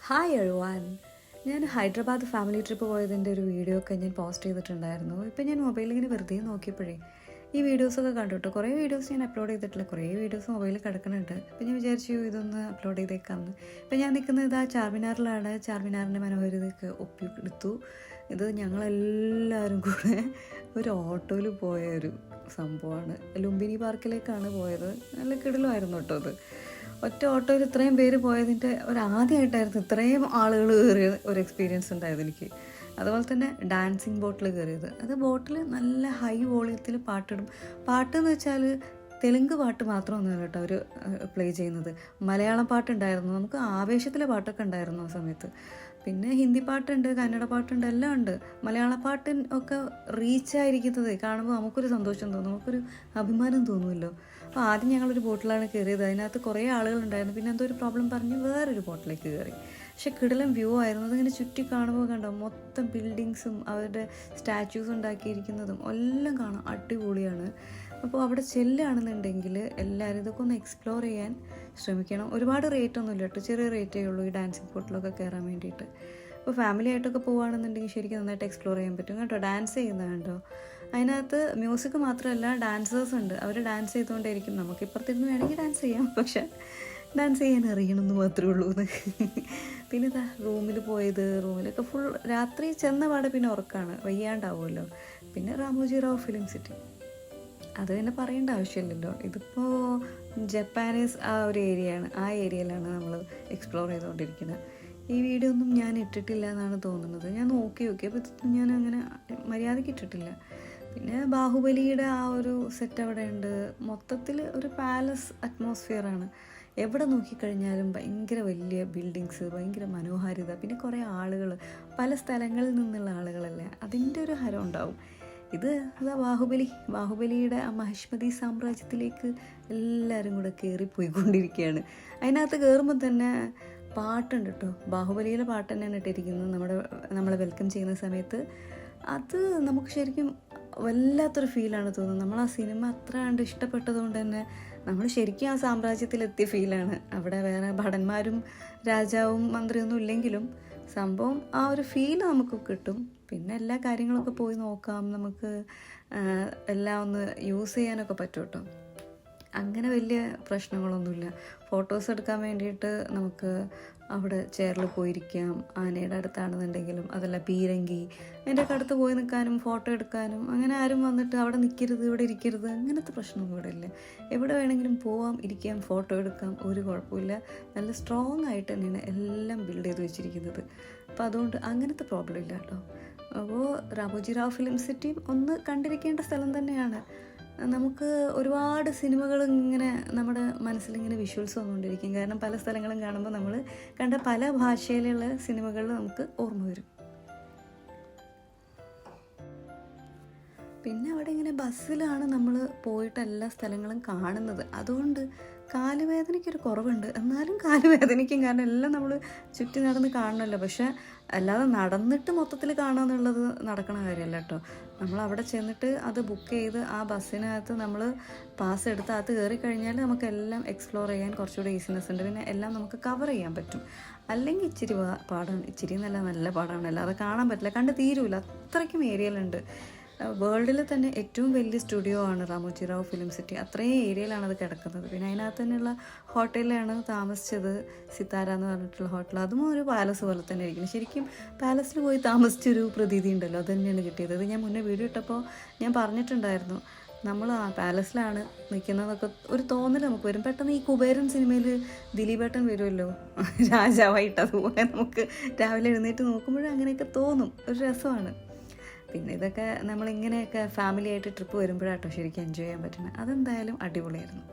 Hi എഴുവാൻ. ഞാൻ Hyderabad family trip പോയതിൻ്റെ ഒരു വീഡിയോ ഒക്കെ ഞാൻ പോസ്റ്റ് ചെയ്തിട്ടുണ്ടായിരുന്നു. ഇപ്പം ഞാൻ മൊബൈലിൽ ഇങ്ങനെ വെറുതെ നോക്കിയപ്പോഴേ ഈ വീഡിയോസൊക്കെ കണ്ടിട്ട് കുറേ വീഡിയോസ് ഞാൻ അപ്ലോഡ് ചെയ്തിട്ടില്ല, കുറേ വീഡിയോസ് മൊബൈലിൽ കിടക്കുന്നുണ്ട്. അപ്പം ഞാൻ വിചാരിച്ചു ഇതൊന്ന് അപ്ലോഡ് ചെയ്തേക്കാമെന്ന്. ഇപ്പം ഞാൻ നിൽക്കുന്നത് ചാർമിനാറിലാണ്. ചാർമിനാറിൻ്റെ മനോഹരിതയൊക്കെ ഒപ്പിയെടുത്തു. ഇത് ഞങ്ങളെല്ലാവരും കൂടെ ഒരു ഓട്ടോയിൽ പോയ ഒരു സംഭവമാണ്. ലുംബിനി പാർക്കിലേക്കാണ് പോയത്. നല്ല കിടിലമായിരുന്നു കേട്ടോ അത്. ഒറ്റ ഓട്ടോയിൽ ഇത്രയും പേര് പോയതിൻ്റെ ആദ്യമായിട്ടായിരുന്നു ഇത്രയും ആളുകൾ കയറിയ ഒരു എക്സ്പീരിയൻസ് ഉണ്ടായത് എനിക്ക്. അതുപോലെ തന്നെ ഡാൻസിങ് ബോട്ടിൽ കയറിയത്. അത് ബോട്ടിൽ നല്ല ഹൈ വോളിയത്തിൽ പാട്ടിടും. പാട്ടെന്ന് വെച്ചാൽ തെലുങ്ക് പാട്ട് മാത്രമൊന്നുമല്ല കേട്ടോ അവർ പ്ലേ ചെയ്യുന്നത്. മലയാളം പാട്ടുണ്ടായിരുന്നു, നമുക്ക് ആവേശത്തിലെ പാട്ടൊക്കെ ഉണ്ടായിരുന്നു ആ സമയത്ത്. പിന്നെ ഹിന്ദി പാട്ടുണ്ട്, കന്നഡ പാട്ടുണ്ട്, എല്ലാം ഉണ്ട്. മലയാള പാട്ടിൻ ഒക്കെ റീച്ചായിരിക്കുന്നത് കാണുമ്പോൾ നമുക്കൊരു സന്തോഷം തോന്നും, നമുക്കൊരു അഭിമാനം തോന്നുമല്ലോ. അപ്പോൾ ആദ്യം ഞങ്ങളൊരു ബോട്ടിലാണ് കയറിയത്. അതിനകത്ത് കുറേ ആളുകളുണ്ടായിരുന്നു. പിന്നെ എന്തോ ഒരു പ്രോബ്ലം പറഞ്ഞ് വേറൊരു ബോട്ടിലേക്ക് കയറി. പക്ഷെ കിടിലം വ്യൂ ആയിരുന്നു. അതിങ്ങനെ ചുറ്റി കാണുമ്പോൾ കണ്ടോ മൊത്തം ബിൽഡിങ്സും അവരുടെ സ്റ്റാച്യൂസ് ഉണ്ടാക്കിയിരിക്കുന്നതും എല്ലാം കാണാം, അടിപൊളിയാണ്. അപ്പോൾ അവിടെ ചെല്ലുകയാണെന്നുണ്ടെങ്കിൽ എല്ലാവരും ഇതൊക്കെ ഒന്ന് എക്സ്പ്ലോർ ചെയ്യാൻ ശ്രമിക്കണം. ഒരുപാട് റേറ്റ് ഒന്നുമില്ല കേട്ടോ, ചെറിയ റേറ്റേ ഉള്ളൂ ഈ ഡാൻസിങ് ബോട്ടിലൊക്കെ കയറാൻ വേണ്ടിയിട്ട്. അപ്പോൾ ഫാമിലി ആയിട്ടൊക്കെ പോകുകയാണെന്നുണ്ടെങ്കിൽ ശരിക്കും നന്നായിട്ട് എക്സ്പ്ലോർ ചെയ്യാൻ പറ്റും കേട്ടോ. ഡാൻസ് ചെയ്യുന്നത് കണ്ടോ, അതിനകത്ത് മ്യൂസിക് മാത്രമല്ല ഡാൻസേഴ്സ് ഉണ്ട്. അവർ ഡാൻസ് ചെയ്തുകൊണ്ടേയിരിക്കും. നമുക്ക് ഇപ്പുറത്തിരുന്ന് വേണമെങ്കിൽ ഡാൻസ് ചെയ്യാം, പക്ഷെ ഡാൻസ് ചെയ്യാൻ അറിയണമെന്ന് മാത്രമേ ഉള്ളൂ എന്ന്. പിന്നെ ഇതാ റൂമിൽ പോയത്. റൂമിലൊക്കെ ഫുൾ രാത്രി ചെന്ന പാടെ പിന്നെ ഉറക്കമാണ്, വയ്യാണ്ടാവുമല്ലോ. പിന്നെ രാമോജി റാവു ഫിലിം സിറ്റി, അത് തന്നെ പറയേണ്ട ആവശ്യമില്ലല്ലോ. ഇതിപ്പോൾ ജപ്പാനീസ് ആ ഒരു ഏരിയയാണ്, ആ ഏരിയയിലാണ് നമ്മൾ എക്സ്പ്ലോർ ചെയ്തുകൊണ്ടിരിക്കുന്നത്. ഈ വീഡിയോ ഒന്നും ഞാൻ ഇട്ടിട്ടില്ല എന്നാണ് തോന്നുന്നത്. ഞാൻ നോക്കി അപ്പോൾ ഞാൻ അങ്ങനെ മര്യാദയ്ക്ക് ഇട്ടിട്ടില്ല. പിന്നെ ബാഹുബലിയുടെ ആ ഒരു സെറ്റ് അവിടെ ഉണ്ട്. മൊത്തത്തിൽ ഒരു പാലസ് അറ്റ്മോസ്ഫിയറാണ്. എവിടെ നോക്കിക്കഴിഞ്ഞാലും ഭയങ്കര വലിയ ബിൽഡിങ്സ്, ഭയങ്കര മനോഹാരിത, പിന്നെ കുറേ ആളുകൾ, പല സ്ഥലങ്ങളിൽ നിന്നുള്ള ആളുകളല്ലേ, അതിൻ്റെ ഒരു ഹരം ഉണ്ടാവും. ഇത് അതാ ബാഹുബലിയുടെ ആ മഹിഷ്മതി സാമ്രാജ്യത്തിലേക്ക് എല്ലാവരും കൂടെ കയറിപ്പോയിക്കൊണ്ടിരിക്കുകയാണ്. അതിനകത്ത് കയറുമ്പോൾ തന്നെ പാട്ടുണ്ട് കേട്ടോ. ബാഹുബലിയിലെ പാട്ട് തന്നെയാണ് ഇട്ടിരിക്കുന്നത് നമ്മളെ വെൽക്കം ചെയ്യുന്ന സമയത്ത്. അത് നമുക്ക് ശരിക്കും വല്ലാത്തൊരു ഫീലാണ് തോന്നുന്നത്. നമ്മൾ ആ സിനിമ അത്ര കണ്ട് ഇഷ്ടപ്പെട്ടതുകൊണ്ട് തന്നെ നമ്മൾ ശരിക്കും ആ സാമ്രാജ്യത്തിലെത്തിയ ഫീലാണ്. അവിടെ വേറെ ഭടന്മാരും രാജാവും മന്ത്രിയൊന്നും ഇല്ലെങ്കിലും സംഭവം ആ ഒരു ഫീൽ നമുക്ക് കിട്ടും. പിന്നെ എല്ലാ കാര്യങ്ങളൊക്കെ പോയി നോക്കാം, നമുക്ക് എല്ലാം ഒന്ന് യൂസ് ചെയ്യാനൊക്കെ പറ്റും കേട്ടോ. അങ്ങനെ വലിയ പ്രശ്നങ്ങളൊന്നുമില്ല. ഫോട്ടോസ് എടുക്കാൻ വേണ്ടിയിട്ട് നമുക്ക് അവിടെ ചെയറിൽ പോയിരിക്കാം. ആനയുടെ അടുത്താണെന്നുണ്ടെങ്കിലും അതല്ല പീരങ്കി, അതിൻ്റെ ഒക്കെ അടുത്ത് പോയി നിൽക്കാനും ഫോട്ടോ എടുക്കാനും. അങ്ങനെ ആരും വന്നിട്ട് അവിടെ നിൽക്കരുത്, ഇവിടെ ഇരിക്കരുത്, അങ്ങനത്തെ പ്രശ്നമൊന്നും ഇവിടെ ഇല്ല. എവിടെ വേണമെങ്കിലും പോവാം, ഇരിക്കാം, ഫോട്ടോ എടുക്കാം, ഒരു കുഴപ്പമില്ല. നല്ല സ്ട്രോങ് ആയിട്ട് തന്നെയാണ് എല്ലാം ബിൽഡ് ചെയ്ത് വെച്ചിരിക്കുന്നത്. അപ്പോൾ അതുകൊണ്ട് അങ്ങനത്തെ പ്രോബ്ലം ഇല്ല കേട്ടോ. അപ്പോൾ രാമോജി റാവു ഫിലിം സിറ്റിയും ഒന്ന് കണ്ടിരിക്കേണ്ട സ്ഥലം തന്നെയാണ്. നമുക്ക് ഒരുപാട് സിനിമകൾ ഇങ്ങനെ നമ്മുടെ മനസ്സിലിങ്ങനെ വിഷ്വൽസ് വന്നുകൊണ്ടിരിക്കും. കാരണം പല സ്ഥലങ്ങളും കാണുമ്പോൾ നമ്മൾ കണ്ട പല ഭാഷയിലുള്ള സിനിമകൾ നമുക്ക് ഓർമ്മ വരും. പിന്നെ അവിടെ ഇങ്ങനെ ബസ്സിലാണ് നമ്മൾ പോയിട്ട് എല്ലാ സ്ഥലങ്ങളും കാണുന്നത്. അതുകൊണ്ട് കാലുവേദനയ്ക്കൊരു കുറവുണ്ട്. എന്നാലും കാലുവേദനയ്ക്കും, കാരണം എല്ലാം നമ്മൾ ചുറ്റി നടന്ന് കാണണമല്ലോ. പക്ഷെ അല്ലാതെ നടന്നിട്ട് മൊത്തത്തിൽ കാണാമെന്നുള്ളത് നടക്കണ കാര്യമല്ല കേട്ടോ. നമ്മൾ അവിടെ ചെന്നിട്ട് അത് ബുക്ക് ചെയ്ത് ആ ബസ്സിനകത്ത് നമ്മൾ പാസ് എടുത്ത് അത് കയറി കഴിഞ്ഞാൽ നമുക്കെല്ലാം എക്സ്പ്ലോർ ചെയ്യാൻ കുറച്ചുകൂടി ഈസിനെസ് ഉണ്ട്. പിന്നെ എല്ലാം നമുക്ക് കവർ ചെയ്യാൻ പറ്റും. അല്ലെങ്കിൽ ഇച്ചിരി പാടാണ്, ഇച്ചിരി നല്ല പാടാണ്. അല്ലാതെ കാണാൻ പറ്റില്ല, കണ്ട് തീരൂല, അത്രയ്ക്കും ഏരിയയിലുണ്ട്. വേൾഡിൽ തന്നെ ഏറ്റവും വലിയ സ്റ്റുഡിയോ ആണ് രാമോജി റാവു ഫിലിം സിറ്റി. അത്രയും ഏരിയയിലാണ് അത് കിടക്കുന്നത്. പിന്നെ അതിനകത്ത് തന്നെയുള്ള ഹോട്ടലിലാണ് താമസിച്ചത്, സിത്താര എന്ന് പറഞ്ഞിട്ടുള്ള ഹോട്ടൽ. അതും ഒരു പാലസ് പോലെ തന്നെ ഇരിക്കുന്നു. ശരിക്കും പാലസിൽ പോയി താമസിച്ചൊരു പ്രതീതി ഉണ്ടല്ലോ, അത് തന്നെയാണ് കിട്ടിയത്. അത് ഞാൻ മുന്നേ വീഡിയോ ഇട്ടപ്പോൾ ഞാൻ പറഞ്ഞിട്ടുണ്ടായിരുന്നു, നമ്മൾ ആ പാലസിലാണ് നിൽക്കുന്നതൊക്കെ ഒരു തോന്നൽ നമുക്ക് വരും. പെട്ടെന്ന് ഈ കുബേരൻ സിനിമയിൽ ദിലീപേട്ടൻ വരുമല്ലോ രാജാവായിട്ട്, അതുപോലെ നമുക്ക് രാവിലെ എഴുന്നേറ്റ് നോക്കുമ്പോഴും അങ്ങനെയൊക്കെ തോന്നും, ഒരു രസമാണ്. പിന്നെ ഇതൊക്കെ നമ്മളിങ്ങനെയൊക്കെ ഫാമിലി ആയിട്ട് ട്രിപ്പ് വരുമ്പോഴാട്ടോ ശരിക്കും എൻജോയ് ചെയ്യാൻ പറ്റുന്നത്. അതെന്തായാലും അടിപൊളിയായിരുന്നു.